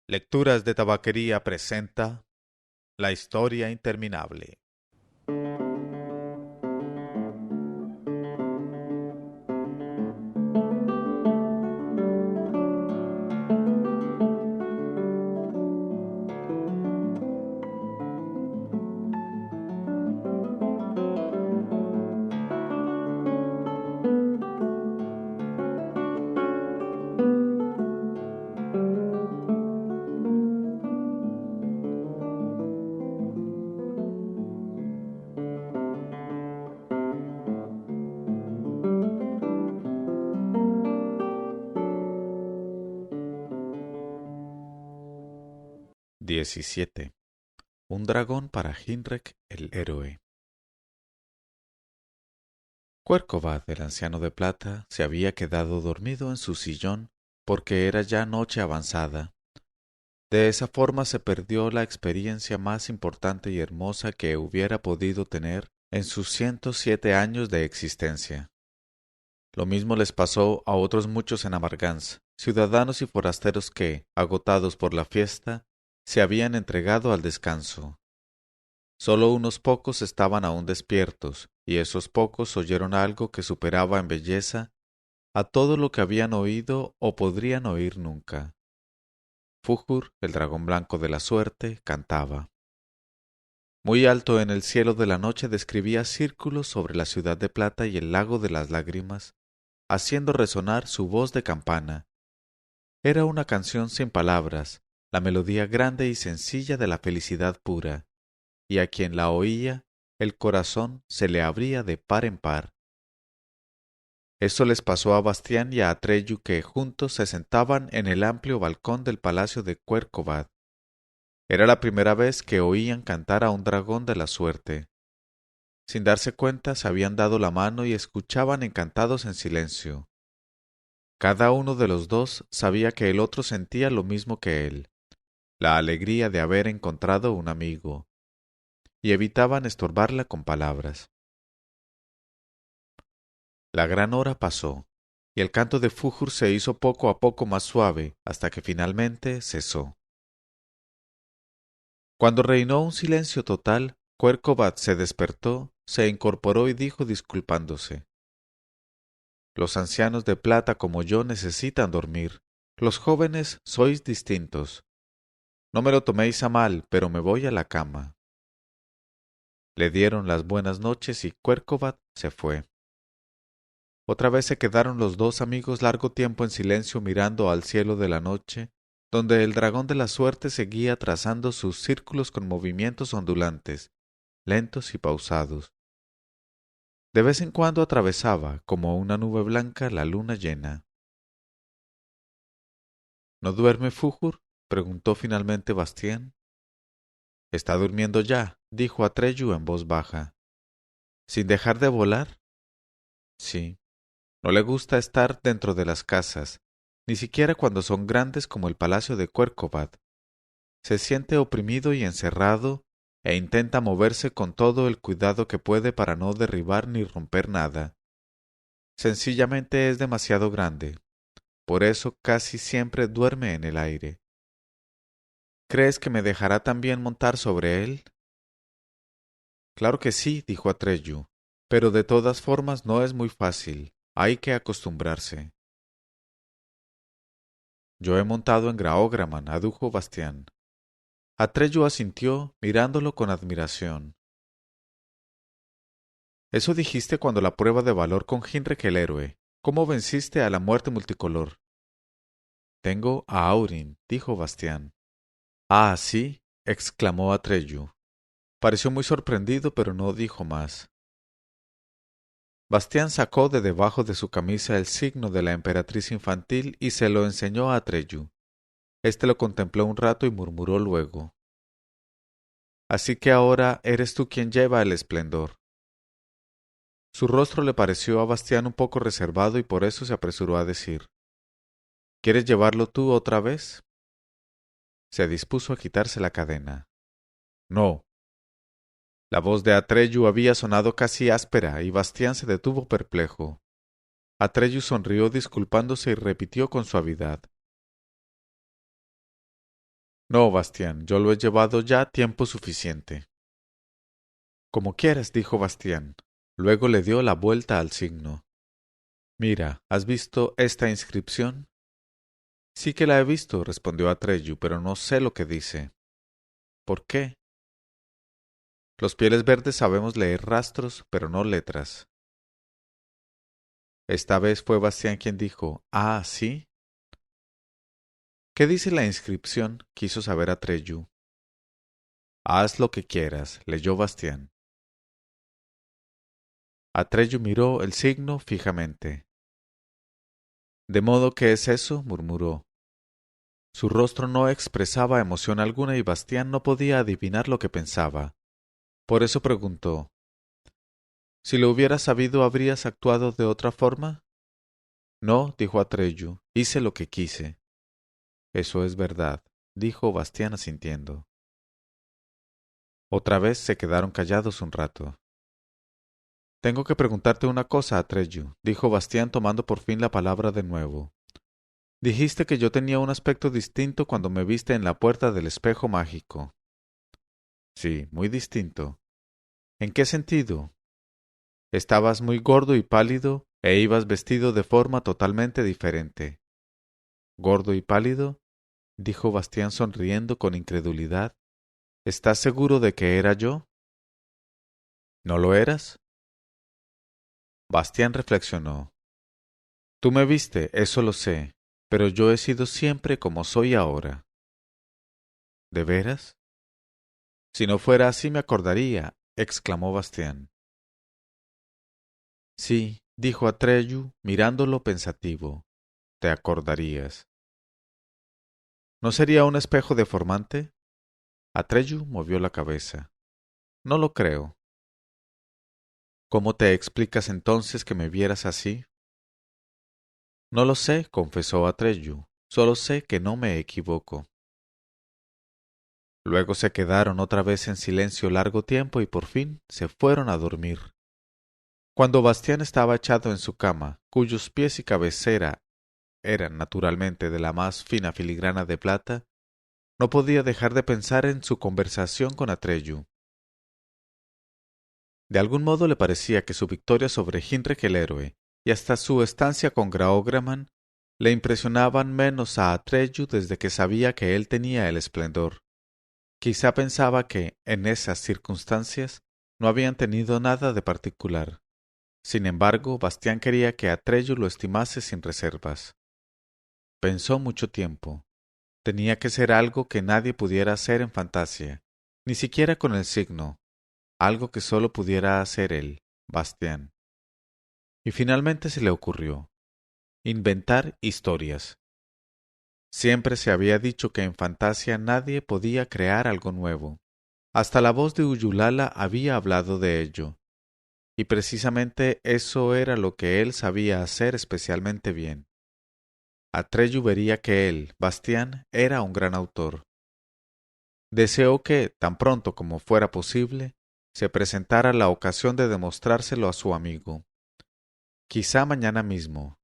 Lecturas de Tabaquería presenta La historia interminable. 17. Un dragón para Hinrek el héroe. Cuercovat, el anciano de plata, se había quedado dormido en su sillón porque era ya noche avanzada. De esa forma se perdió la experiencia más importante y hermosa que hubiera podido tener en sus 107 años de existencia. Lo mismo les pasó a otros muchos en Amargans, ciudadanos y forasteros que, agotados por la fiesta, se habían entregado al descanso. Solo unos pocos estaban aún despiertos, y esos pocos oyeron algo que superaba en belleza a todo lo que habían oído o podrían oír nunca. Fújur, el dragón blanco de la suerte, cantaba. Muy alto en el cielo de la noche describía círculos sobre la ciudad de plata y el lago de las lágrimas, haciendo resonar su voz de campana. Era una canción sin palabras, la melodía grande y sencilla de la felicidad pura, y a quien la oía, el corazón se le abría de par en par. Eso les pasó a Bastián y a Atreyu, que juntos se sentaban en el amplio balcón del palacio de Cuercovat. Era la primera vez que oían cantar a un dragón de la suerte. Sin darse cuenta, se habían dado la mano y escuchaban encantados en silencio. Cada uno de los dos sabía que el otro sentía lo mismo que él, la alegría de haber encontrado un amigo, y evitaban estorbarla con palabras. La gran hora pasó, y el canto de Fújur se hizo poco a poco más suave, hasta que finalmente cesó. Cuando reinó un silencio total, Cuercovat se despertó, se incorporó y dijo disculpándose. Los ancianos de plata como yo necesitan dormir. Los jóvenes sois distintos. No me lo toméis a mal, pero me voy a la cama. Le dieron las buenas noches y Cuercovat se fue. Otra vez se quedaron los dos amigos largo tiempo en silencio mirando al cielo de la noche, donde el dragón de la suerte seguía trazando sus círculos con movimientos ondulantes, lentos y pausados. De vez en cuando atravesaba, como una nube blanca, la luna llena. ¿No duerme Fújur? Preguntó finalmente Bastián. Está durmiendo ya, dijo Atreyu en voz baja. ¿Sin dejar de volar? Sí. No le gusta estar dentro de las casas, ni siquiera cuando son grandes como el palacio de Cuercovat. Se siente oprimido y encerrado, e intenta moverse con todo el cuidado que puede para no derribar ni romper nada. Sencillamente es demasiado grande. Por eso casi siempre duerme en el aire. ¿Crees que me dejará también montar sobre él? Claro que sí, dijo Atreyu, pero de todas formas no es muy fácil. Hay que acostumbrarse. Yo he montado en Graograman, adujo Bastián. Atreyu asintió, mirándolo con admiración. Eso dijiste cuando la prueba de valor con Hinrek el héroe. ¿Cómo venciste a la muerte multicolor? Tengo a Aurin, dijo Bastián. Ah, sí, exclamó Atreyu. Pareció muy sorprendido, pero no dijo más. Bastián sacó de debajo de su camisa el signo de la emperatriz infantil y se lo enseñó a Atreyu. Este lo contempló un rato y murmuró luego. Así que ahora eres tú quien lleva el esplendor. Su rostro le pareció a Bastián un poco reservado y por eso se apresuró a decir. ¿Quieres llevarlo tú otra vez? Se dispuso a quitarse la cadena. No. La voz de Atreyu había sonado casi áspera y Bastián se detuvo perplejo. Atreyu sonrió disculpándose y repitió con suavidad. No, Bastián, yo lo he llevado ya tiempo suficiente. Como quieras, dijo Bastián. Luego le dio la vuelta al signo. Mira, ¿has visto esta inscripción? Sí que la he visto, respondió Atreyu, pero no sé lo que dice. ¿Por qué? Los pieles verdes sabemos leer rastros, pero no letras. Esta vez fue Bastián quien dijo, «Ah, ¿sí? ¿Qué dice la inscripción?», quiso saber Atreyu. «Haz lo que quieras», leyó Bastián. Atreyu miró el signo fijamente. «¿De modo que es eso?», murmuró. Su rostro no expresaba emoción alguna y Bastián no podía adivinar lo que pensaba. Por eso preguntó, «¿Si lo hubieras sabido, habrías actuado de otra forma?» «No», dijo Atreyu, «hice lo que quise». «Eso es verdad», dijo Bastián asintiendo. Otra vez se quedaron callados un rato. «Tengo que preguntarte una cosa, Atreyu», dijo Bastián tomando por fin la palabra de nuevo. «Dijiste que yo tenía un aspecto distinto cuando me viste en la puerta del espejo mágico». «Sí, muy distinto». «¿En qué sentido?» «Estabas muy gordo y pálido e ibas vestido de forma totalmente diferente». «¿Gordo y pálido?», dijo Bastián sonriendo con incredulidad. «¿Estás seguro de que era yo?» «¿No lo eras?» Bastián reflexionó. «Tú me viste, eso lo sé, pero yo he sido siempre como soy ahora». «¿De veras?» «Si no fuera así me acordaría», exclamó Bastián. «Sí», dijo Atreyu, mirándolo pensativo, «te acordarías». «¿No sería un espejo deformante?» Atreyu movió la cabeza. «No lo creo». «¿Cómo te explicas entonces que me vieras así?» «No lo sé», confesó Atreyu, «solo sé que no me equivoco». Luego se quedaron otra vez en silencio largo tiempo y por fin se fueron a dormir. Cuando Bastián estaba echado en su cama, cuyos pies y cabecera eran naturalmente de la más fina filigrana de plata, no podía dejar de pensar en su conversación con Atreyu. De algún modo le parecía que su victoria sobre Hinrek el héroe y hasta su estancia con Graograman le impresionaban menos a Atreyu desde que sabía que él tenía el esplendor. Quizá pensaba que, en esas circunstancias, no habían tenido nada de particular. Sin embargo, Bastián quería que Atreyu lo estimase sin reservas. Pensó mucho tiempo. Tenía que ser algo que nadie pudiera hacer en Fantasia, ni siquiera con el signo, algo que sólo pudiera hacer él, Bastián. Y finalmente se le ocurrió inventar historias. Siempre se había dicho que en Fantasia nadie podía crear algo nuevo. Hasta la voz de Uyulala había hablado de ello. Y precisamente eso era lo que él sabía hacer especialmente bien. Atreyu vería que él, Bastián, era un gran autor. Deseó que, tan pronto como fuera posible, se presentara la ocasión de demostrárselo a su amigo. Quizá mañana mismo.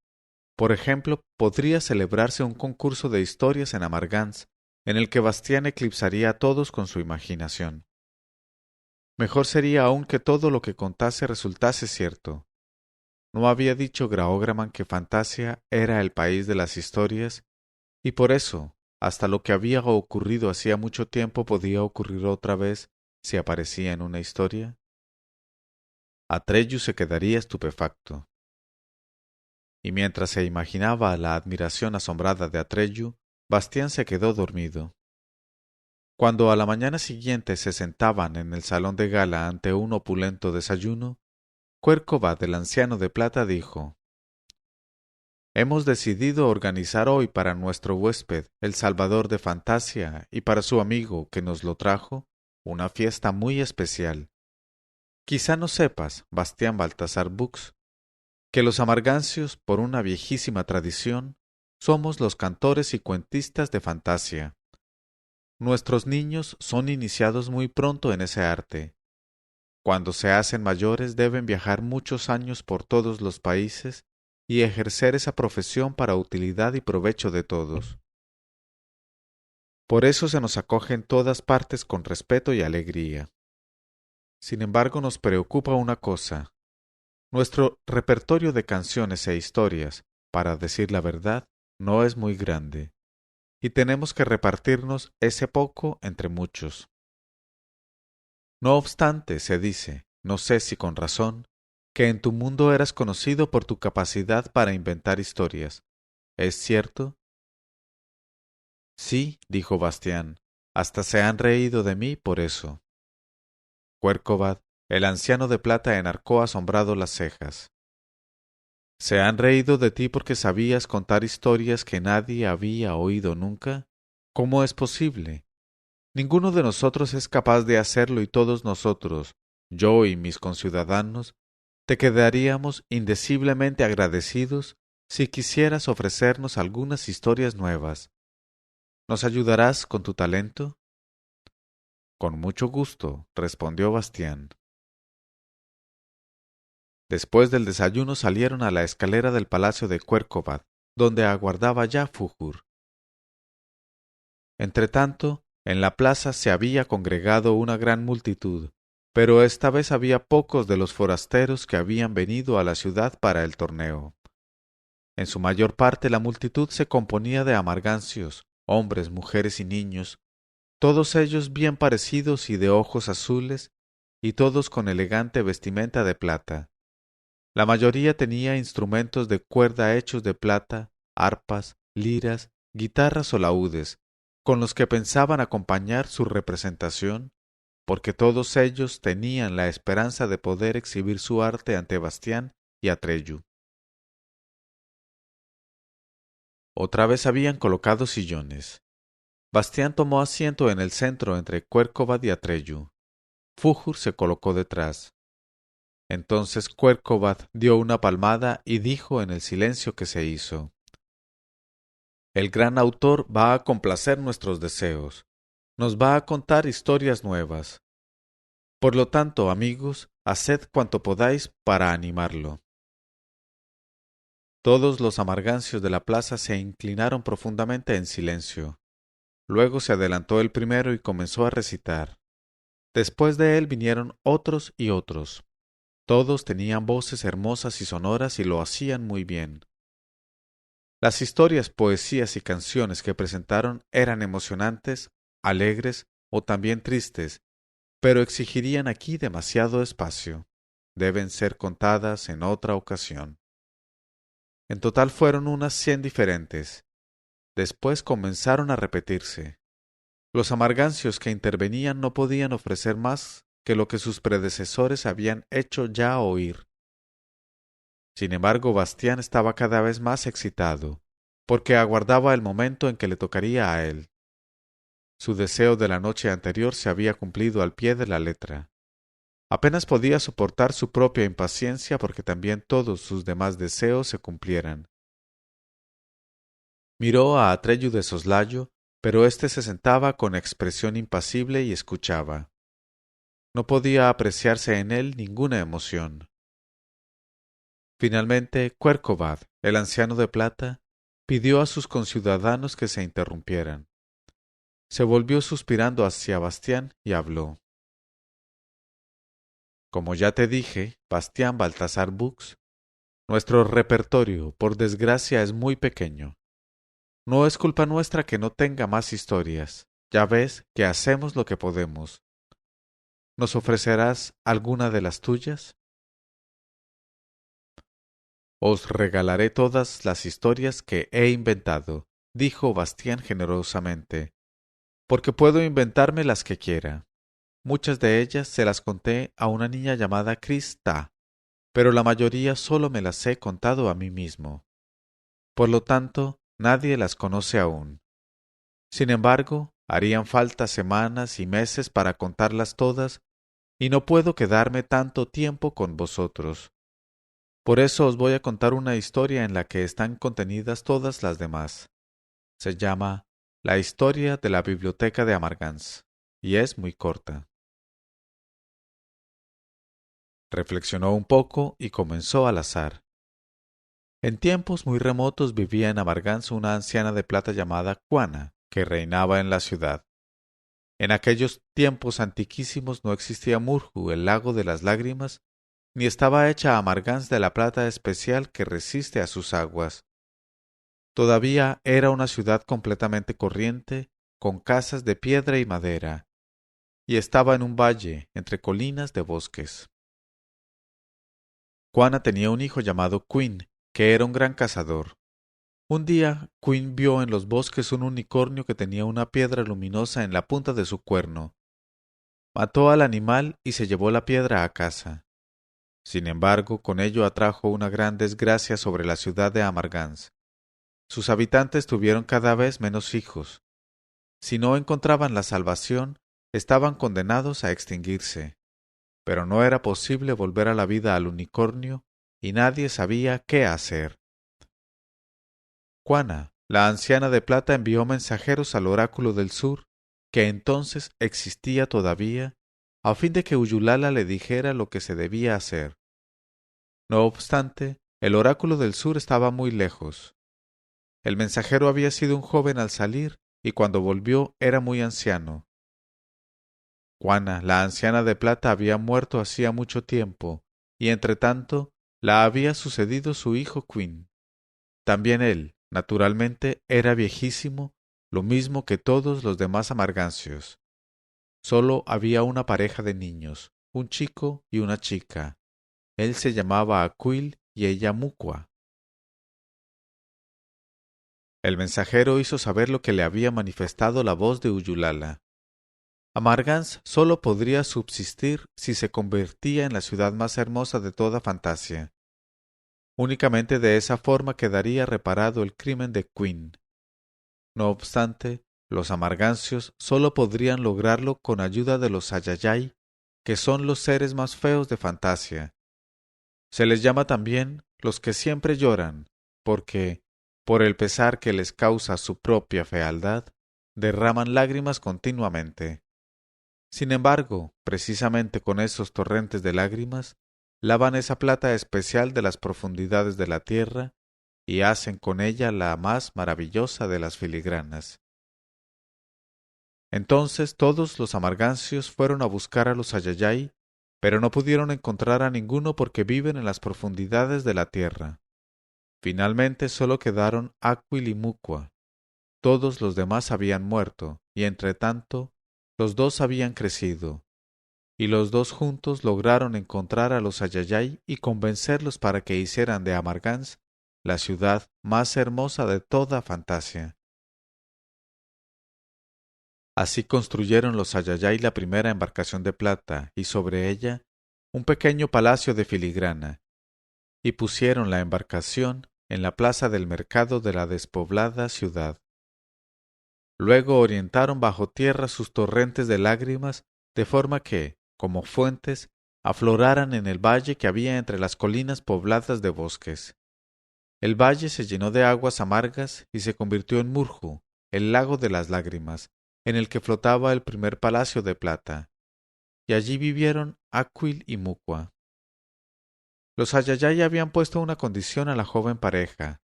Por ejemplo, podría celebrarse un concurso de historias en Amargans, en el que Bastián eclipsaría a todos con su imaginación. Mejor sería aún que todo lo que contase resultase cierto. No había dicho Graograman que Fantasia era el país de las historias, y por eso, hasta lo que había ocurrido hacía mucho tiempo podía ocurrir otra vez si aparecía en una historia. Atreyu se quedaría estupefacto. Y mientras se imaginaba la admiración asombrada de Atreyu, Bastián se quedó dormido. Cuando a la mañana siguiente se sentaban en el salón de gala ante un opulento desayuno, Cuercova del anciano de plata dijo: «Hemos decidido organizar hoy para nuestro huésped, el Salvador de Fantasia, y para su amigo que nos lo trajo, una fiesta muy especial. Quizá no sepas, Bastián Baltasar Bux, que los amargancios, por una viejísima tradición, somos los cantores y cuentistas de Fantasia. Nuestros niños son iniciados muy pronto en ese arte. Cuando se hacen mayores deben viajar muchos años por todos los países y ejercer esa profesión para utilidad y provecho de todos. Por eso se nos acoge en todas partes con respeto y alegría. Sin embargo, nos preocupa una cosa. Nuestro repertorio de canciones e historias, para decir la verdad, no es muy grande, y tenemos que repartirnos ese poco entre muchos. No obstante, se dice, no sé si con razón, que en tu mundo eras conocido por tu capacidad para inventar historias. ¿Es cierto? Sí, dijo Bastián, hasta se han reído de mí por eso. Cuercovat, el anciano de plata, enarcó asombrado las cejas. ¿Se han reído de ti porque sabías contar historias que nadie había oído nunca? ¿Cómo es posible? Ninguno de nosotros es capaz de hacerlo y todos nosotros, yo y mis conciudadanos, te quedaríamos indeciblemente agradecidos si quisieras ofrecernos algunas historias nuevas. ¿Nos ayudarás con tu talento? Con mucho gusto, respondió Bastián. Después del desayuno salieron a la escalera del palacio de Cuercovat, donde aguardaba ya Fújur. Entretanto, en la plaza se había congregado una gran multitud, pero esta vez había pocos de los forasteros que habían venido a la ciudad para el torneo. En su mayor parte la multitud se componía de amargancios, hombres, mujeres y niños, todos ellos bien parecidos y de ojos azules, y todos con elegante vestimenta de plata. La mayoría tenía instrumentos de cuerda hechos de plata, arpas, liras, guitarras o laúdes, con los que pensaban acompañar su representación, porque todos ellos tenían la esperanza de poder exhibir su arte ante Bastián y Atreyu. Otra vez habían colocado sillones. Bastián tomó asiento en el centro entre Cuercovat y Atreyu. Fújur se colocó detrás. Entonces Cuercovat dio una palmada y dijo en el silencio que se hizo: El gran autor va a complacer nuestros deseos. Nos va a contar historias nuevas. Por lo tanto, amigos, haced cuanto podáis para animarlo. Todos los amargancios de la plaza se inclinaron profundamente en silencio. Luego se adelantó el primero y comenzó a recitar. Después de él vinieron otros y otros. Todos tenían voces hermosas y sonoras y lo hacían muy bien. Las historias, poesías y canciones que presentaron eran emocionantes, alegres o también tristes, pero exigirían aquí demasiado espacio. Deben ser contadas en otra ocasión. En total fueron unas 100 diferentes. Después comenzaron a repetirse. Los amargancios que intervenían no podían ofrecer más que lo que sus predecesores habían hecho ya oír. Sin embargo, Bastián estaba cada vez más excitado, porque aguardaba el momento en que le tocaría a él. Su deseo de la noche anterior se había cumplido al pie de la letra. Apenas podía soportar su propia impaciencia porque también todos sus demás deseos se cumplieran. Miró a Atreyu de soslayo, pero éste se sentaba con expresión impasible y escuchaba. No podía apreciarse en él ninguna emoción. Finalmente, Cuercovat, el anciano de plata, pidió a sus conciudadanos que se interrumpieran. Se volvió suspirando hacia Bastián y habló. Como ya te dije, Bastián Baltasar Bux, nuestro repertorio, por desgracia, es muy pequeño. No es culpa nuestra que no tenga más historias. Ya ves que hacemos lo que podemos. ¿Nos ofrecerás alguna de las tuyas? Os regalaré todas las historias que he inventado, dijo Bastián generosamente, porque puedo inventarme las que quiera. Muchas de ellas se las conté a una niña llamada Krista, pero la mayoría solo me las he contado a mí mismo. Por lo tanto, nadie las conoce aún. Sin embargo, harían falta semanas y meses para contarlas todas, y no puedo quedarme tanto tiempo con vosotros. Por eso os voy a contar una historia en la que están contenidas todas las demás. Se llama La historia de la biblioteca de Amargans, y es muy corta. Reflexionó un poco y comenzó al azar. En tiempos muy remotos vivía en Amargans una anciana de plata llamada Juana, que reinaba en la ciudad. En aquellos tiempos antiquísimos no existía Murju, el lago de las lágrimas, ni estaba hecha Amargans de la plata especial que resiste a sus aguas. Todavía era una ciudad completamente corriente, con casas de piedra y madera, y estaba en un valle, entre colinas de bosques. Juana tenía un hijo llamado Quinn, que era un gran cazador. Un día, Quinn vio en los bosques un unicornio que tenía una piedra luminosa en la punta de su cuerno. Mató al animal y se llevó la piedra a casa. Sin embargo, con ello atrajo una gran desgracia sobre la ciudad de Amargans. Sus habitantes tuvieron cada vez menos hijos. Si no encontraban la salvación, estaban condenados a extinguirse. Pero no era posible volver a la vida al unicornio, y nadie sabía qué hacer. Juana, la anciana de plata, envió mensajeros al oráculo del sur, que entonces existía todavía, a fin de que Uyulala le dijera lo que se debía hacer. No obstante, el oráculo del sur estaba muy lejos. El mensajero había sido un joven al salir, y cuando volvió era muy anciano. Juana, la anciana de plata, había muerto hacía mucho tiempo, y entretanto la había sucedido su hijo Quinn. También él, naturalmente, era viejísimo, lo mismo que todos los demás amargancios. Solo había una pareja de niños, un chico y una chica. Él se llamaba Aquil y ella Mucua. El mensajero hizo saber lo que le había manifestado la voz de Uyulala. Amargans sólo podría subsistir si se convertía en la ciudad más hermosa de toda Fantasia. Únicamente de esa forma quedaría reparado el crimen de Quinn. No obstante, los amargancios sólo podrían lograrlo con ayuda de los Ayayay, que son los seres más feos de Fantasia. Se les llama también los que siempre lloran, porque, por el pesar que les causa su propia fealdad, derraman lágrimas continuamente. Sin embargo, precisamente con esos torrentes de lágrimas, lavan esa plata especial de las profundidades de la tierra y hacen con ella la más maravillosa de las filigranas. Entonces todos los amargancios fueron a buscar a los Ayayay, pero no pudieron encontrar a ninguno porque viven en las profundidades de la tierra. Finalmente solo quedaron Aquil y Mucua. Todos los demás habían muerto, y entretanto los dos habían crecido, y los dos juntos lograron encontrar a los Ayayay y convencerlos para que hicieran de Amargans la ciudad más hermosa de toda Fantasia. Así construyeron los Ayayay la primera embarcación de plata, y sobre ella un pequeño palacio de filigrana, y pusieron la embarcación en la plaza del mercado de la despoblada ciudad. Luego orientaron bajo tierra sus torrentes de lágrimas, de forma que, como fuentes, afloraran en el valle que había entre las colinas pobladas de bosques. El valle se llenó de aguas amargas y se convirtió en Murju, el lago de las lágrimas, en el que flotaba el primer palacio de plata, y allí vivieron Aquil y Mucua. Los Ayayay habían puesto una condición a la joven pareja,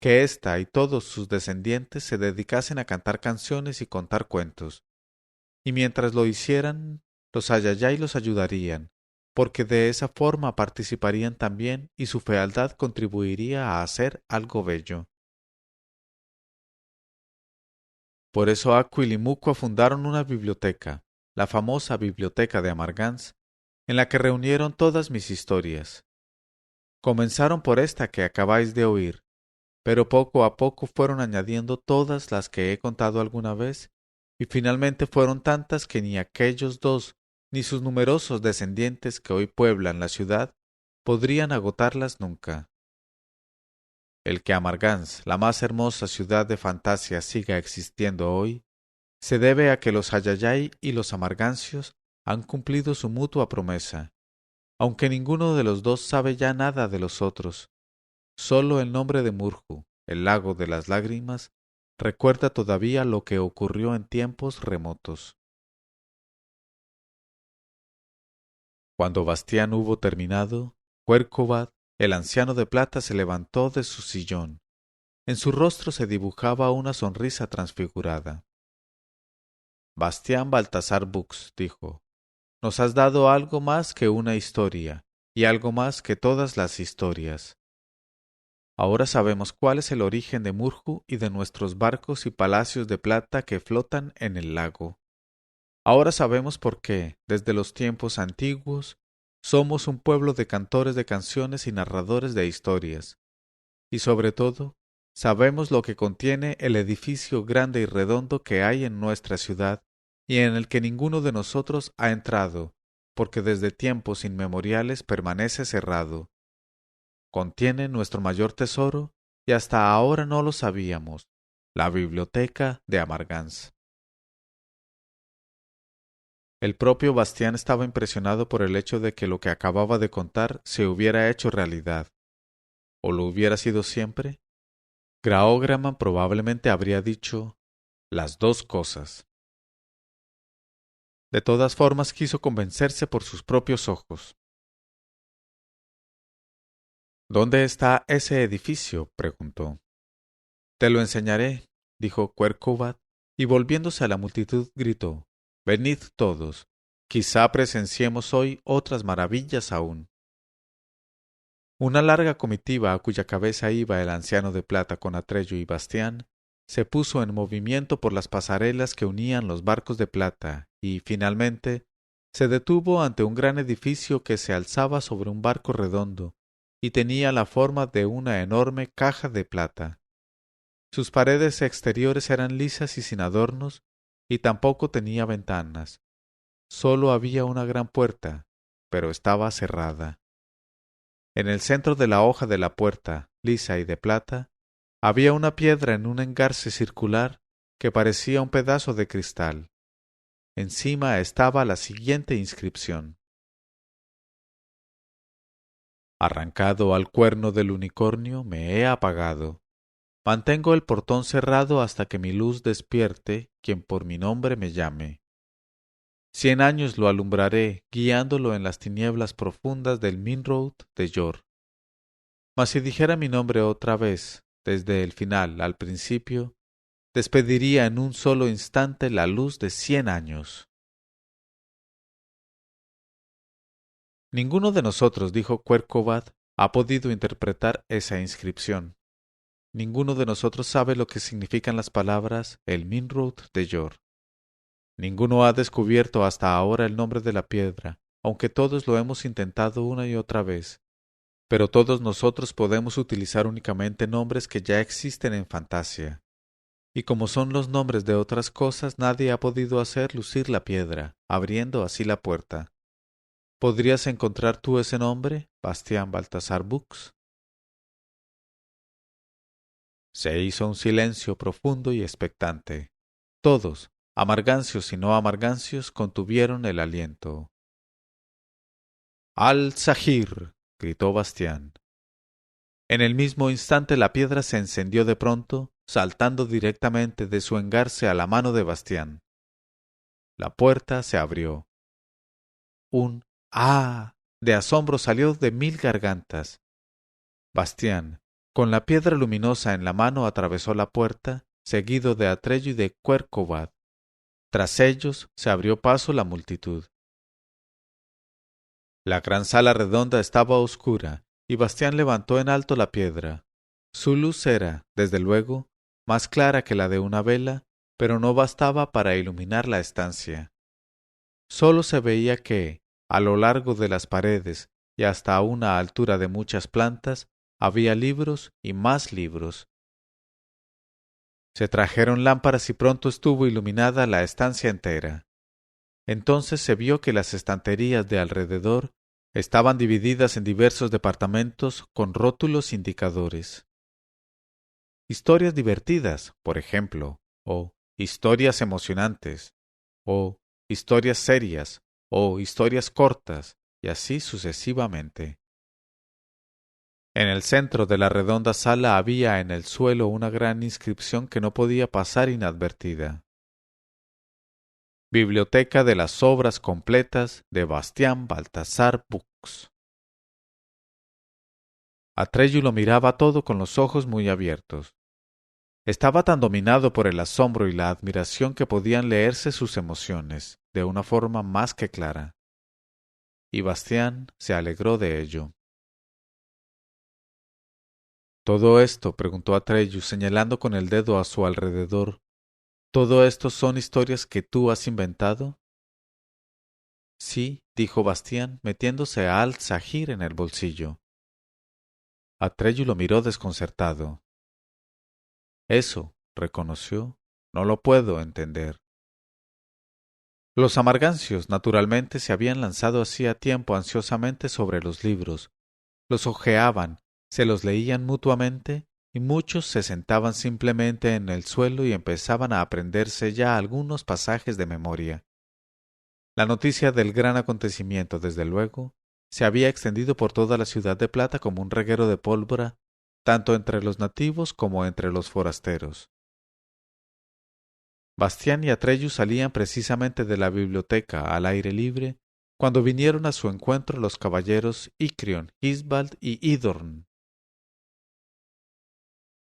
que ésta y todos sus descendientes se dedicasen a cantar canciones y contar cuentos, y mientras lo hicieran, los Ayayay los ayudarían, porque de esa forma participarían también y su fealdad contribuiría a hacer algo bello. Por eso Aquil y Mucua fundaron una biblioteca, la famosa Biblioteca de Amargans, en la que reunieron todas mis historias. Comenzaron por esta que acabáis de oír, pero poco a poco fueron añadiendo todas las que he contado alguna vez, y finalmente fueron tantas que ni aquellos dos, ni sus numerosos descendientes que hoy pueblan la ciudad, podrían agotarlas nunca. El que Amargans, la más hermosa ciudad de Fantasia, siga existiendo hoy, se debe a que los Ayayay y los Amargancios han cumplido su mutua promesa, aunque ninguno de los dos sabe ya nada de los otros. Solo el nombre de Murju, el lago de las lágrimas, recuerda todavía lo que ocurrió en tiempos remotos. Cuando Bastián hubo terminado, Cuercovat, el anciano de plata, se levantó de su sillón, En su rostro se dibujaba una sonrisa transfigurada. Bastián Baltasar Bux dijo: «Nos has dado algo más que una historia, y algo más que todas las historias. Ahora sabemos cuál es el origen de Murju y de nuestros barcos y palacios de plata que flotan en el lago. Ahora sabemos por qué, desde los tiempos antiguos, somos un pueblo de cantores de canciones y narradores de historias. Y sobre todo, sabemos lo que contiene el edificio grande y redondo que hay en nuestra ciudad y en el que ninguno de nosotros ha entrado, porque desde tiempos inmemoriales permanece cerrado. Contiene nuestro mayor tesoro y hasta ahora no lo sabíamos, la biblioteca de Amargans». El propio Bastián estaba impresionado por el hecho de que lo que acababa de contar se hubiera hecho realidad. ¿O lo hubiera sido siempre? Graógraman probablemente habría dicho las dos cosas. De todas formas quiso convencerse por sus propios ojos. «¿Dónde está ese edificio?», preguntó. «Te lo enseñaré», dijo Quercovat, y volviéndose a la multitud gritó: «Venid todos, quizá presenciemos hoy otras maravillas aún». Una larga comitiva, a cuya cabeza iba el anciano de plata con Atreyu y Bastián, se puso en movimiento por las pasarelas que unían los barcos de plata y, finalmente, se detuvo ante un gran edificio que se alzaba sobre un barco redondo y tenía la forma de una enorme caja de plata. Sus paredes exteriores eran lisas y sin adornos, y tampoco tenía ventanas. Solo había una gran puerta, pero estaba cerrada. En el centro de la hoja de la puerta, lisa y de plata, había una piedra en un engarce circular que parecía un pedazo de cristal. Encima estaba la siguiente inscripción: «Arrancado al cuerno del unicornio me he apagado. Mantengo el portón cerrado hasta que mi luz despierte quien por mi nombre me llame. 100 años lo alumbraré, guiándolo en las tinieblas profundas del Minroad de Yor. Mas si dijera mi nombre otra vez, desde el final al principio, despediría en un solo instante la luz de 100 años». Ninguno de nosotros, dijo Quercovat, ha podido interpretar esa inscripción. Ninguno de nosotros sabe lo que significan las palabras el Minroad de Yor. Ninguno ha descubierto hasta ahora el nombre de la piedra, aunque todos lo hemos intentado una y otra vez. Pero todos nosotros podemos utilizar únicamente nombres que ya existen en Fantasia. Y como son los nombres de otras cosas, nadie ha podido hacer lucir la piedra, abriendo así la puerta. ¿Podrías encontrar tú ese nombre, Bastián Baltasar Bux? Se hizo un silencio profundo y expectante. Todos, amargancios y no amargancios, contuvieron el aliento. «¡Al-Zahir!», gritó Bastián. En el mismo instante la piedra se encendió de pronto, saltando directamente de su engarce a la mano de Bastián. La puerta se abrió. Un «¡ah!» de asombro salió de 1000 gargantas. Bastián, con la piedra luminosa en la mano, atravesó la puerta, seguido de Atreyu y de Quercovat. Tras ellos se abrió paso la multitud. La gran sala redonda estaba oscura, y Bastián levantó en alto la piedra. Su luz era, desde luego, más clara que la de una vela, pero no bastaba para iluminar la estancia. Sólo se veía que, a lo largo de las paredes y hasta a una altura de muchas plantas, había libros y más libros. Se trajeron lámparas y pronto estuvo iluminada la estancia entera. Entonces se vio que las estanterías de alrededor estaban divididas en diversos departamentos con rótulos indicadores. Historias divertidas, por ejemplo, o historias emocionantes, o historias serias, o historias cortas, y así sucesivamente. En el centro de la redonda sala había en el suelo una gran inscripción que no podía pasar inadvertida: «Biblioteca de las obras completas de Bastián Baltasar Bux». Atreyu lo miraba todo con los ojos muy abiertos. Estaba tan dominado por el asombro y la admiración que podían leerse sus emociones de una forma más que clara. Y Bastián se alegró de ello. «¿Todo esto?», preguntó Atreyu, señalando con el dedo a su alrededor. «¿Todo esto son historias que tú has inventado?». «Sí», dijo Bastián, metiéndose a Al-Zahir en el bolsillo. Atreyu lo miró desconcertado. «Eso», reconoció, «no lo puedo entender». Los amargancios, naturalmente, se habían lanzado hacía tiempo ansiosamente sobre los libros. Los hojeaban, se los leían mutuamente, y muchos se sentaban simplemente en el suelo y empezaban a aprenderse ya algunos pasajes de memoria. La noticia del gran acontecimiento, desde luego, se había extendido por toda la ciudad de Plata como un reguero de pólvora, tanto entre los nativos como entre los forasteros. Bastián y Atreyu salían precisamente de la biblioteca al aire libre cuando vinieron a su encuentro los caballeros Icrion, Isbald y Idorn.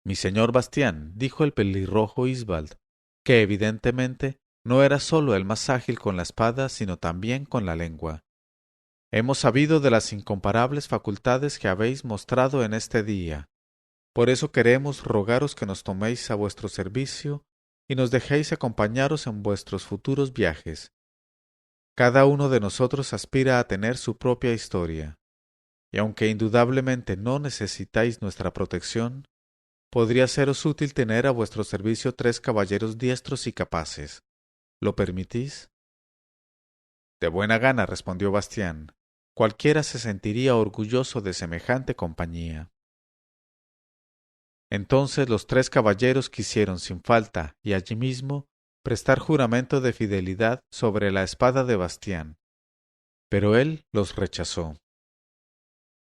«Mi señor Bastián», dijo el pelirrojo Isbald, que evidentemente no era sólo el más ágil con la espada, sino también con la lengua. «Hemos sabido de las incomparables facultades que habéis mostrado en este día. Por eso queremos rogaros que nos toméis a vuestro servicio y nos dejéis acompañaros en vuestros futuros viajes. Cada uno de nosotros aspira a tener su propia historia, y aunque indudablemente no necesitáis nuestra protección, podría seros útil tener a vuestro servicio 3 caballeros diestros y capaces. ¿Lo permitís?». «De buena gana», respondió Bastián. «Cualquiera se sentiría orgulloso de semejante compañía». Entonces los 3 caballeros quisieron sin falta, y allí mismo, prestar juramento de fidelidad sobre la espada de Bastián. Pero él los rechazó.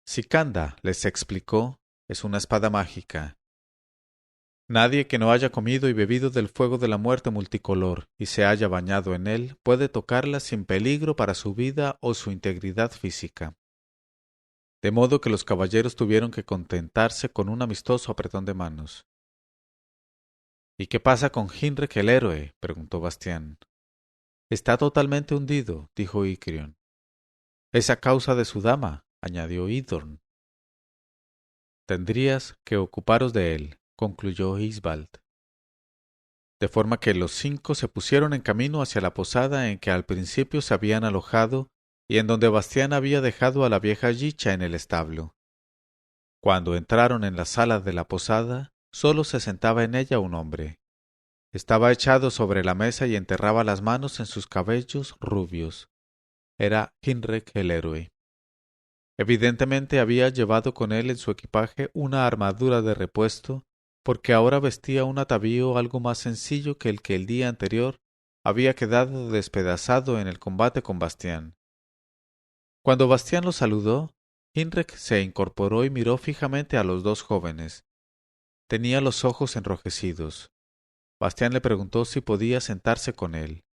Sicanda, les explicó, es una espada mágica. Nadie que no haya comido y bebido del fuego de la muerte multicolor y se haya bañado en él puede tocarla sin peligro para su vida o su integridad física. De modo que los caballeros tuvieron que contentarse con un amistoso apretón de manos. «¿Y qué pasa con Hinrek el héroe?», preguntó Bastián. «Está totalmente hundido», dijo Icrion. «Es a causa de su dama», añadió Idorn. «Tendrías que ocuparos de él», concluyó Isbald. De forma que los 5 se pusieron en camino hacia la posada en que al principio se habían alojado y en donde Bastián había dejado a la vieja Yicha en el establo. Cuando entraron en la sala de la posada, solo se sentaba en ella un hombre. Estaba echado sobre la mesa y enterraba las manos en sus cabellos rubios. Era Hinrek el héroe. Evidentemente había llevado con él en su equipaje una armadura de repuesto, porque ahora vestía un atavío algo más sencillo que el día anterior había quedado despedazado en el combate con Bastián. Cuando Bastián lo saludó, Hinrek se incorporó y miró fijamente a los 2 jóvenes. Tenía los ojos enrojecidos. Bastián le preguntó si podía sentarse con él.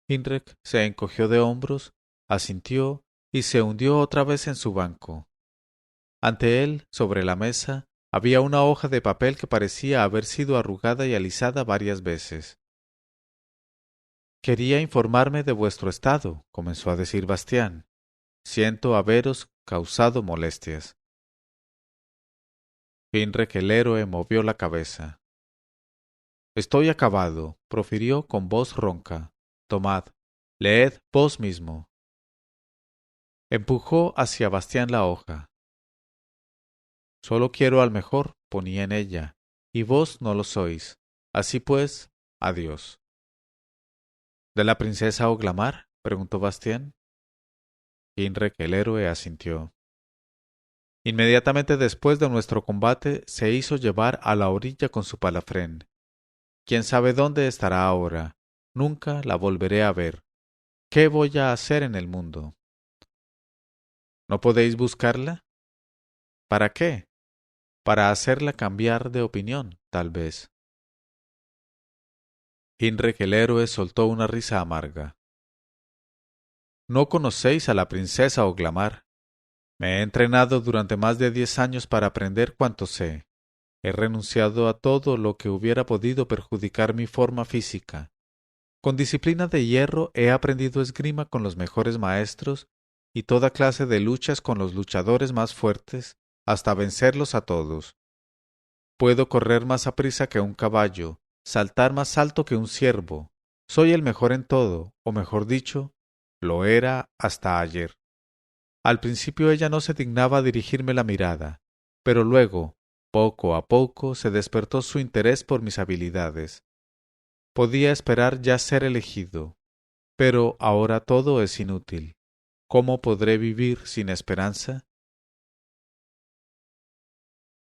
Hinrek se encogió de hombros, asintió y se hundió otra vez en su banco. Ante él, sobre la mesa, había una hoja de papel que parecía haber sido arrugada y alisada varias veces. «Quería informarme de vuestro estado», comenzó a decir Bastián. «Siento haberos causado molestias». Hinrek el héroe movió la cabeza. «Estoy acabado», profirió con voz ronca. «Tomad, leed vos mismo». Empujó hacia Bastián la hoja. «Solo quiero al mejor», ponía en ella, «y vos no lo sois. Así pues, adiós». «¿De la princesa Oglamar?», preguntó Bastián. Hinrek el héroe asintió. «Inmediatamente después de nuestro combate se hizo llevar a la orilla con su palafrén. Quién sabe dónde estará ahora. Nunca la volveré a ver. ¿Qué voy a hacer en el mundo?». «¿No podéis buscarla?». «¿Para qué?». «Para hacerla cambiar de opinión, tal vez». Hinrek el héroe soltó una risa amarga. «No conocéis a la princesa Oglamar. Me he entrenado durante más de 10 años para aprender cuanto sé. He renunciado a todo lo que hubiera podido perjudicar mi forma física. Con disciplina de hierro he aprendido esgrima con los mejores maestros y toda clase de luchas con los luchadores más fuertes, hasta vencerlos a todos. Puedo correr más aprisa que un caballo, saltar más alto que un ciervo. Soy el mejor en todo, o mejor dicho, lo era hasta ayer. Al principio ella no se dignaba dirigirme la mirada, pero luego, poco a poco, se despertó su interés por mis habilidades. Podía esperar ya ser elegido, pero ahora todo es inútil. ¿Cómo podré vivir sin esperanza?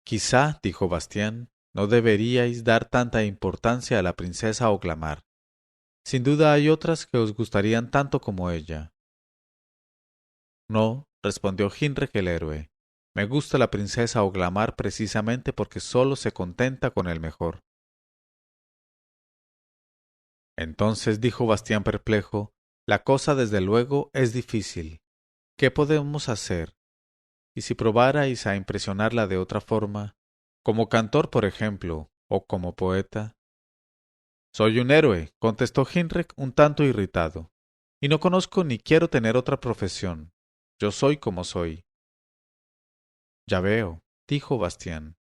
Quizá, dijo Bastián, no deberíais dar tanta importancia a la princesa Oglamar. Sin duda hay otras que os gustarían tanto como ella. No, respondió Hinrek el héroe. Me gusta la princesa Oglamar precisamente porque sólo se contenta con el mejor. Entonces, dijo Bastián perplejo, la cosa desde luego es difícil. ¿Qué podemos hacer? Y si probarais a impresionarla de otra forma, como cantor, por ejemplo, o como poeta. Soy un héroe, contestó Hinrek un tanto irritado, y no conozco ni quiero tener otra profesión. Yo soy como soy. Ya veo, dijo Bastián.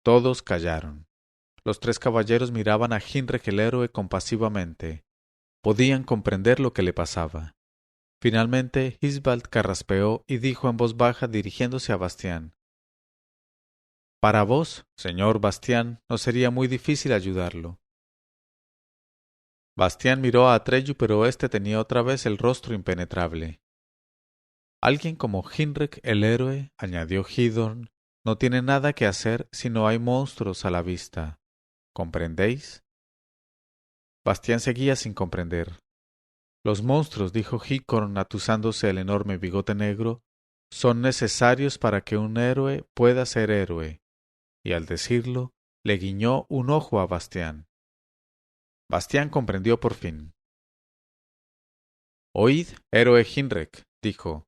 Todos callaron. Los tres caballeros miraban a Hinrek el héroe compasivamente. Podían comprender lo que le pasaba. Finalmente, Hisbald carraspeó y dijo en voz baja dirigiéndose a Bastián. Para vos, señor Bastián, no sería muy difícil ayudarlo. Bastián miró a Atreyu, pero éste tenía otra vez el rostro impenetrable. Alguien como Hinrek el héroe, añadió Hidorn, no tiene nada que hacer si no hay monstruos a la vista. ¿Comprendéis? Bastián seguía sin comprender. Los monstruos, dijo Hicorn atusándose el enorme bigote negro, son necesarios para que un héroe pueda ser héroe. Y al decirlo, le guiñó un ojo a Bastián. Bastián comprendió por fin. Oíd, héroe Hinrek, dijo.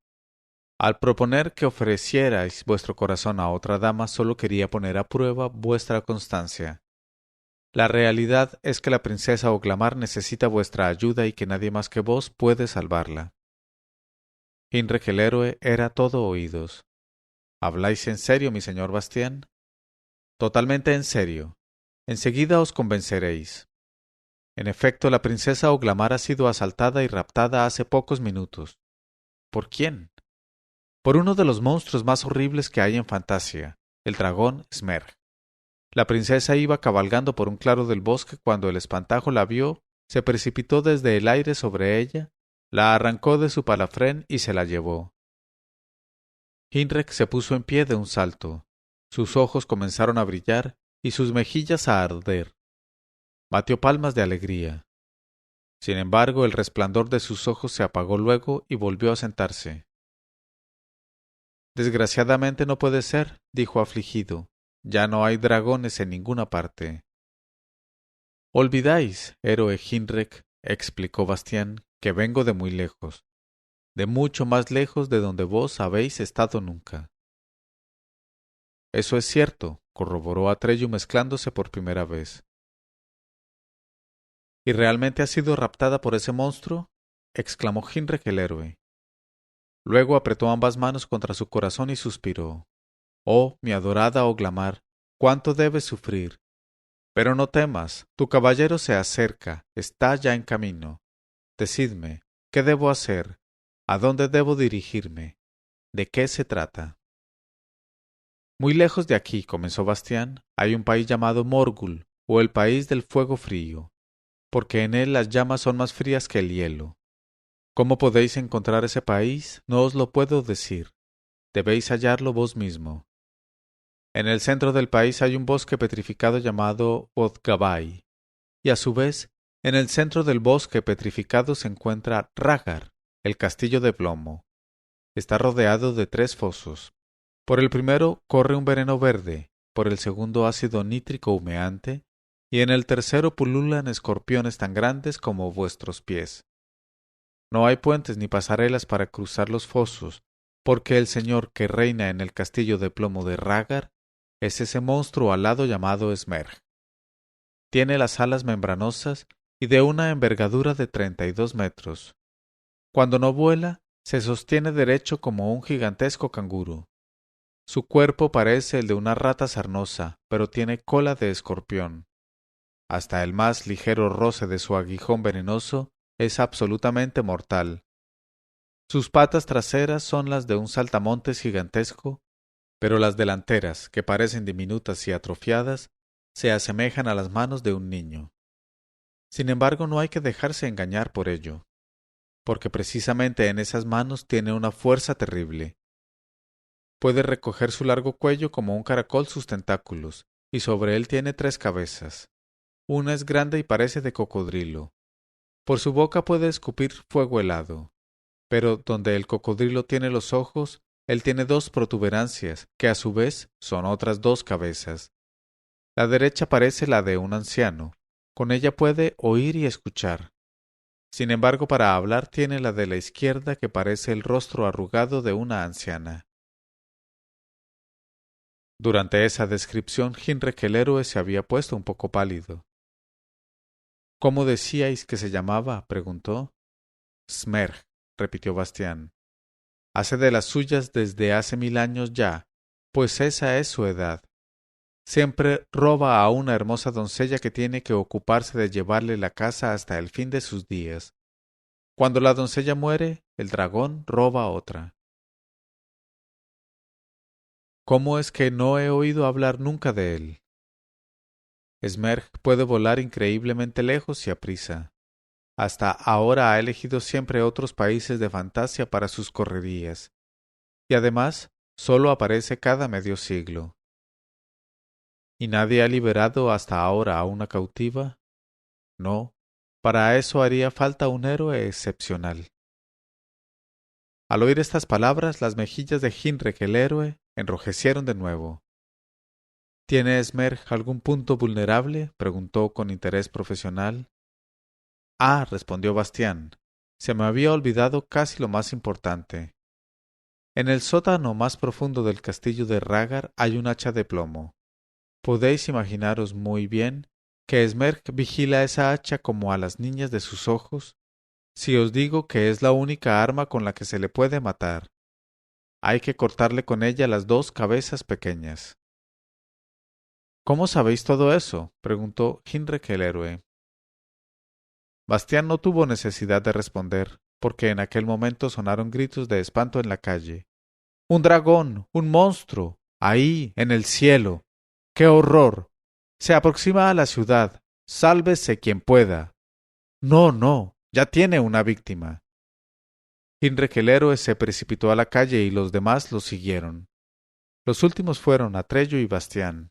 Al proponer que ofrecierais vuestro corazón a otra dama, solo quería poner a prueba vuestra constancia. La realidad es que la princesa Oglamar necesita vuestra ayuda y que nadie más que vos puede salvarla. Hinrek el héroe era todo oídos. ¿Habláis en serio, mi señor Bastián? Totalmente en serio. Enseguida os convenceréis. En efecto, la princesa Oglamar ha sido asaltada y raptada hace pocos minutos. ¿Por quién? Por uno de los monstruos más horribles que hay en Fantasia, el dragón Smerg. La princesa iba cabalgando por un claro del bosque cuando el espantajo la vio, se precipitó desde el aire sobre ella, la arrancó de su palafrén y se la llevó. Hinrek se puso en pie de un salto. Sus ojos comenzaron a brillar y sus mejillas a arder. Batió palmas de alegría. Sin embargo, el resplandor de sus ojos se apagó luego y volvió a sentarse. Desgraciadamente no puede ser, dijo afligido. Ya no hay dragones en ninguna parte. Olvidáis, héroe Hinrek, explicó Bastián, que vengo de muy lejos, de mucho más lejos de donde vos habéis estado nunca. Eso es cierto, corroboró Atreyu mezclándose por primera vez. ¿Y realmente has sido raptada por ese monstruo? Exclamó Hinrek el héroe. Luego apretó ambas manos contra su corazón y suspiró. Oh, mi adorada Oglamar, cuánto debes sufrir. Pero no temas, tu caballero se acerca, está ya en camino. Decidme, ¿qué debo hacer? ¿A dónde debo dirigirme? ¿De qué se trata? Muy lejos de aquí, comenzó Bastián, hay un país llamado Morgul, o el país del fuego frío, porque en él las llamas son más frías que el hielo. ¿Cómo podéis encontrar ese país? No os lo puedo decir. Debéis hallarlo vos mismo. En el centro del país hay un bosque petrificado llamado Odgabai, y a su vez, en el centro del bosque petrificado se encuentra Ragar, el castillo de plomo. Está rodeado de 3 fosos. Por el primero corre un veneno verde, por el segundo ácido nítrico humeante, y en el tercero pululan escorpiones tan grandes como vuestros pies. No hay puentes ni pasarelas para cruzar los fosos, porque el señor que reina en el castillo de plomo de Ragar es ese monstruo alado llamado Smerg. Tiene las alas membranosas y de una envergadura de 32 metros. Cuando no vuela, se sostiene derecho como un gigantesco canguro. Su cuerpo parece el de una rata sarnosa, pero tiene cola de escorpión. Hasta el más ligero roce de su aguijón venenoso es absolutamente mortal. Sus patas traseras son las de un saltamontes gigantesco, pero las delanteras, que parecen diminutas y atrofiadas, se asemejan a las manos de un niño. Sin embargo, no hay que dejarse engañar por ello, porque precisamente en esas manos tiene una fuerza terrible. Puede recoger su largo cuello como un caracol sus tentáculos, y sobre él tiene 3 cabezas. Una es grande y parece de cocodrilo. Por su boca puede escupir fuego helado, pero donde el cocodrilo tiene los ojos, él tiene 2 protuberancias, que a su vez son otras 2 cabezas. La derecha parece la de un anciano, con ella puede oír y escuchar. Sin embargo, para hablar tiene la de la izquierda que parece el rostro arrugado de una anciana. Durante esa descripción, Hinrek el héroe se había puesto un poco pálido. —¿Cómo decíais que se llamaba? —preguntó. —Smerg —repitió Bastián—. Hace de las suyas desde hace 1000 años ya, pues esa es su edad. Siempre roba a una hermosa doncella que tiene que ocuparse de llevarle la casa hasta el fin de sus días. Cuando la doncella muere, el dragón roba otra. ¿Cómo es que no he oído hablar nunca de él? Smerg puede volar increíblemente lejos y aprisa. Hasta ahora ha elegido siempre otros países de fantasía para sus correrías. Y además, solo aparece cada medio siglo. ¿Y nadie ha liberado hasta ahora a una cautiva? No, para eso haría falta un héroe excepcional. Al oír estas palabras, las mejillas de Hinrek el héroe enrojecieron de nuevo. ¿Tiene Smerg algún punto vulnerable? Preguntó con interés profesional. Ah, respondió Bastián, se me había olvidado casi lo más importante. En el sótano más profundo del castillo de Ragar hay un hacha de plomo. Podéis imaginaros muy bien que Smerg vigila esa hacha como a las niñas de sus ojos, si os digo que es la única arma con la que se le puede matar. Hay que cortarle con ella las 2 cabezas pequeñas. —¿Cómo sabéis todo eso? —preguntó Hinrek el héroe. Bastián no tuvo necesidad de responder, porque en aquel momento sonaron gritos de espanto en la calle. —¡Un dragón! ¡Un monstruo! ¡Ahí, en el cielo! ¡Qué horror! Se aproxima a la ciudad. Sálvese quien pueda. No, no, ya tiene una víctima. Hinrek el héroe se precipitó a la calle y los demás lo siguieron. Los últimos fueron Atreyu y Bastián.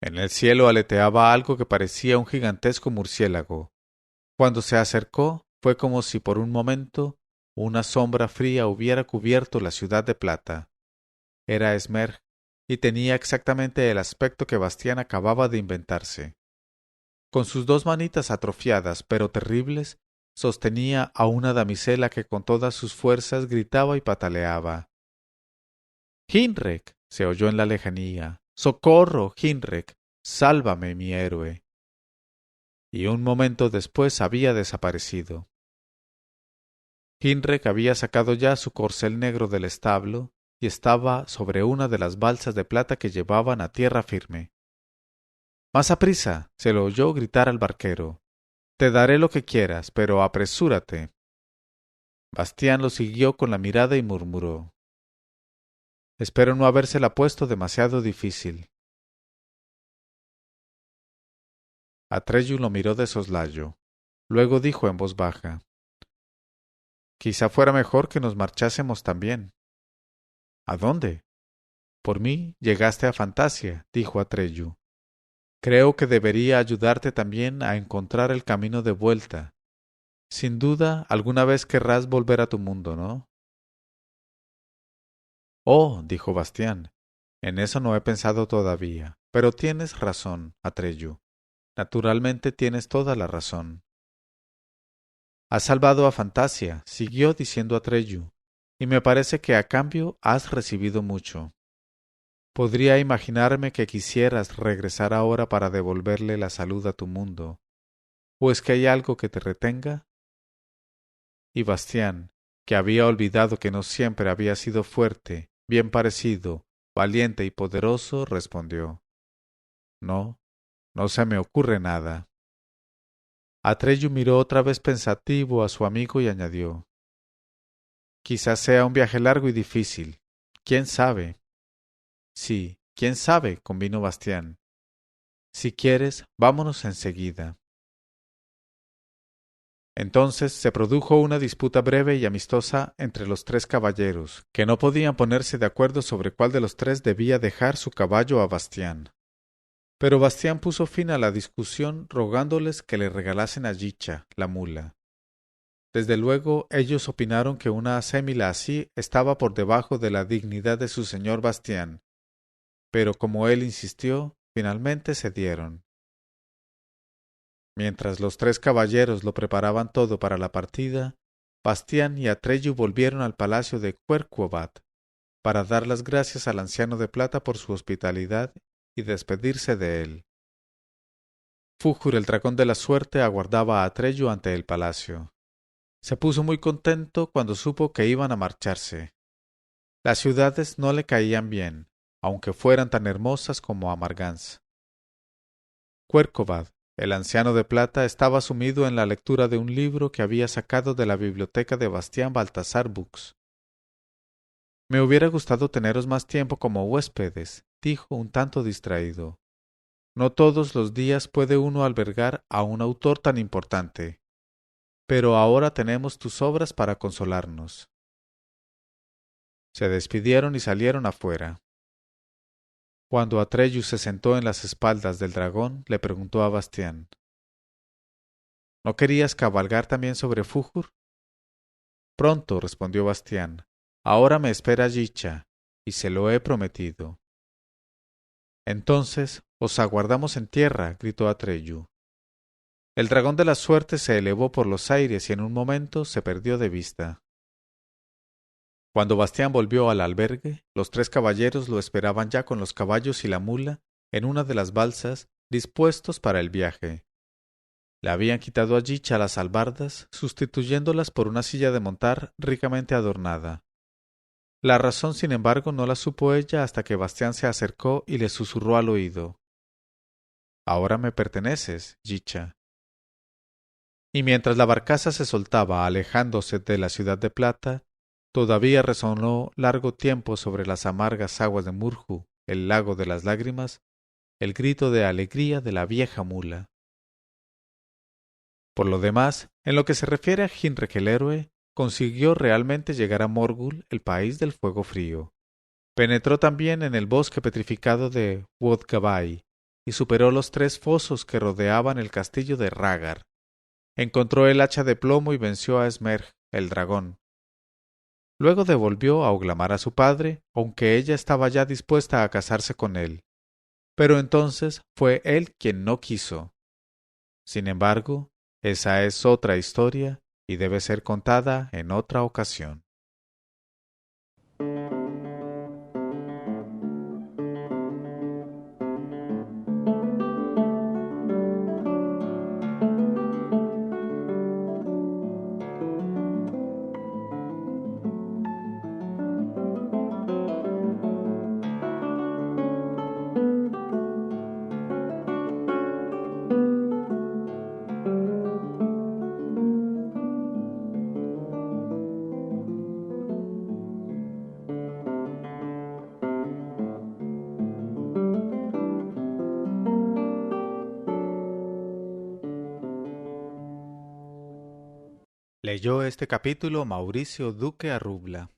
En el cielo aleteaba algo que parecía un gigantesco murciélago. Cuando se acercó, fue como si por un momento una sombra fría hubiera cubierto la ciudad de plata. Era Smerg, y tenía exactamente el aspecto que Bastián acababa de inventarse. Con sus 2 manitas atrofiadas pero terribles, sostenía a una damisela que con todas sus fuerzas gritaba y pataleaba. —¡Hinrek! —se oyó en la lejanía. —¡Socorro, Hinrek! —¡Sálvame, mi héroe! Y un momento después había desaparecido. Hinrek había sacado ya su corcel negro del establo y estaba sobre una de las balsas de plata que llevaban a tierra firme. —¡Más aprisa! —se lo oyó gritar al barquero. —Te daré lo que quieras, pero apresúrate. Bastián lo siguió con la mirada y murmuró: —Espero no habérsela puesto demasiado difícil. Atreyu lo miró de soslayo. Luego dijo en voz baja: —Quizá fuera mejor que nos marchásemos también. —¿A dónde? —Por mí llegaste a Fantasia —dijo Atreyu—. Creo que debería ayudarte también a encontrar el camino de vuelta. Sin duda, alguna vez querrás volver a tu mundo, ¿no? —Oh —dijo Bastián—, en eso no he pensado todavía. Pero tienes razón, Atreyu. Naturalmente tienes toda la razón. Has salvado a Fantasia —siguió diciendo Atreyu—, y me parece que a cambio has recibido mucho. Podría imaginarme que quisieras regresar ahora para devolverle la salud a tu mundo. ¿O es que hay algo que te retenga? Y Bastián, que había olvidado que no siempre había sido fuerte, bien parecido, valiente y poderoso, respondió: No, no se me ocurre nada. Atreyu miró otra vez pensativo a su amigo y añadió: Quizás sea un viaje largo y difícil. ¿Quién sabe? Sí, quién sabe, convino Bastián. Si quieres, vámonos enseguida. Entonces se produjo una disputa breve y amistosa entre los tres caballeros, que no podían ponerse de acuerdo sobre cuál de los tres debía dejar su caballo a Bastián. Pero Bastián puso fin a la discusión rogándoles que le regalasen a Yicha, la mula. Desde luego ellos opinaron que una acémila así estaba por debajo de la dignidad de su señor Bastián, pero como él insistió, finalmente cedieron. Mientras los tres caballeros lo preparaban todo para la partida, Bastián y Atreyu volvieron al palacio de Cuercuobat para dar las gracias al anciano de plata por su hospitalidad y despedirse de él. Fújur, el dragón de la suerte, aguardaba a Atreyu ante el palacio. Se puso muy contento cuando supo que iban a marcharse. Las ciudades no le caían bien, aunque fueran tan hermosas como Amargans. Cuercovat, el anciano de plata, estaba sumido en la lectura de un libro que había sacado de la biblioteca de Bastián Baltasar Bux. Me hubiera gustado teneros más tiempo como huéspedes, dijo un tanto distraído. No todos los días puede uno albergar a un autor tan importante. Pero ahora tenemos tus obras para consolarnos. Se despidieron y salieron afuera. Cuando Atreyu se sentó en las espaldas del dragón, le preguntó a Bastián: ¿No querías cabalgar también sobre Fújur? Pronto, respondió Bastián. Ahora me espera Yicha, y se lo he prometido. Entonces os aguardamos en tierra, gritó Atreyu. El dragón de la suerte se elevó por los aires y en un momento se perdió de vista. Cuando Bastián volvió al albergue, los tres caballeros lo esperaban ya con los caballos y la mula en una de las balsas, dispuestos para el viaje. Le habían quitado a Yicha las albardas, sustituyéndolas por una silla de montar ricamente adornada. La razón, sin embargo, no la supo ella hasta que Bastián se acercó y le susurró al oído: Ahora me perteneces, Yicha. Y mientras la barcaza se soltaba alejándose de la ciudad de plata, todavía resonó largo tiempo sobre las amargas aguas de Murju, el lago de las lágrimas, el grito de alegría de la vieja mula. Por lo demás, en lo que se refiere a Hinrek el héroe, consiguió realmente llegar a Morgul, el país del fuego frío. Penetró también en el bosque petrificado de Wodgabay y superó los 3 fosos que rodeaban el castillo de Ragar. Encontró el hacha de plomo y venció a Smerg, el dragón. Luego devolvió a Oglamar a su padre, aunque ella estaba ya dispuesta a casarse con él. Pero entonces fue él quien no quiso. Sin embargo, esa es otra historia y debe ser contada en otra ocasión. Leyó este capítulo Mauricio Duque Arrubla.